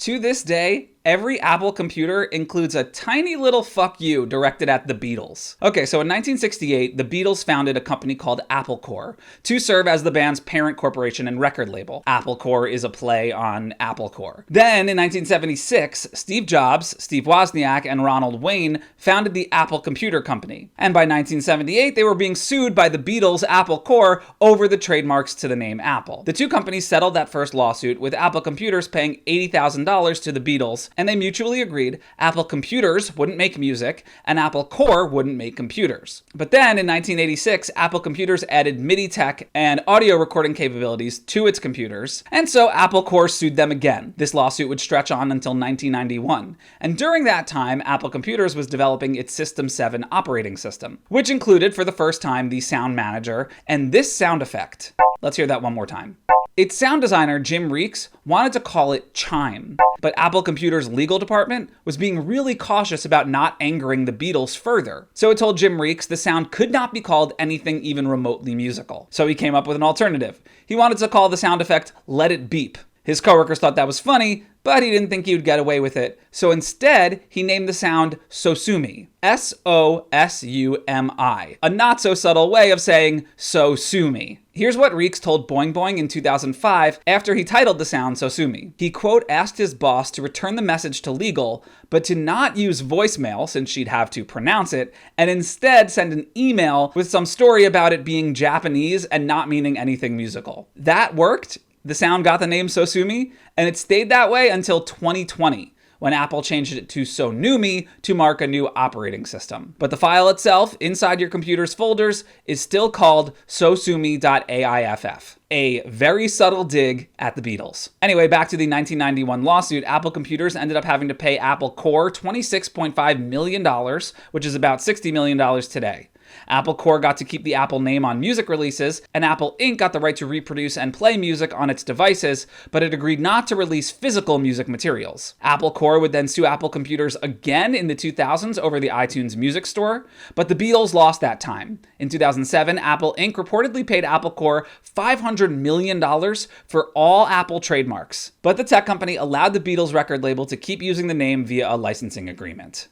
To this day, every Apple computer includes a tiny little fuck you directed at the Beatles. Okay, so in 1968, the Beatles founded a company called Apple Corps to serve as the band's parent corporation and record label. Apple Corps is a play on Apple Corps. Then in 1976, Steve Jobs, Steve Wozniak, and Ronald Wayne founded the Apple Computer Company. And by 1978, they were being sued by the Beatles' Apple Corps over the trademarks to the name Apple. The two companies settled that first lawsuit, with Apple Computers paying $80,000 to the Beatles, and they mutually agreed Apple Computers wouldn't make music and Apple Corps wouldn't make computers. But then in 1986, Apple Computers added MIDI tech and audio recording capabilities to its computers, and so Apple Corps sued them again. This lawsuit would stretch on until 1991, and during that time, Apple Computers was developing its System 7 operating system, which included for the first time the Sound Manager and this sound effect. Let's hear that one more time. Its sound designer, Jim Reeks, wanted to call it Chime, but Apple Computer's legal department was being really cautious about not angering the Beatles further. So it told Jim Reeks the sound could not be called anything even remotely musical. So he came up with an alternative. He wanted to call the sound effect Let It Beep. His coworkers thought that was funny, but he didn't think he would get away with it. So instead, he named the sound Sosumi. S-O-S-U-M-I. A not so subtle way of saying so sue me. Here's what Reeks told Boing Boing in 2005 after he titled the sound Sosumi. He, quote, asked his boss to return the message to legal, but to not use voicemail since she'd have to pronounce it, and instead send an email with some story about it being Japanese and not meaning anything musical. That worked. The sound got the name Sosumi, and it stayed that way until 2020, when Apple changed it to Sonumi to mark a new operating system. But the file itself, inside your computer's folders, is still called sosumi.aiff. A very subtle dig at the Beatles. Anyway, back to the 1991 lawsuit, Apple Computers ended up having to pay Apple Corps $26.5 million, which is about $60 million today. Apple Corps got to keep the Apple name on music releases, and Apple Inc. got the right to reproduce and play music on its devices, but it agreed not to release physical music materials. Apple Corps would then sue Apple Computers again in the 2000s over the iTunes Music Store, but the Beatles lost that time. In 2007, Apple Inc. reportedly paid Apple Corps $500 million for all Apple trademarks, but the tech company allowed the Beatles record label to keep using the name via a licensing agreement.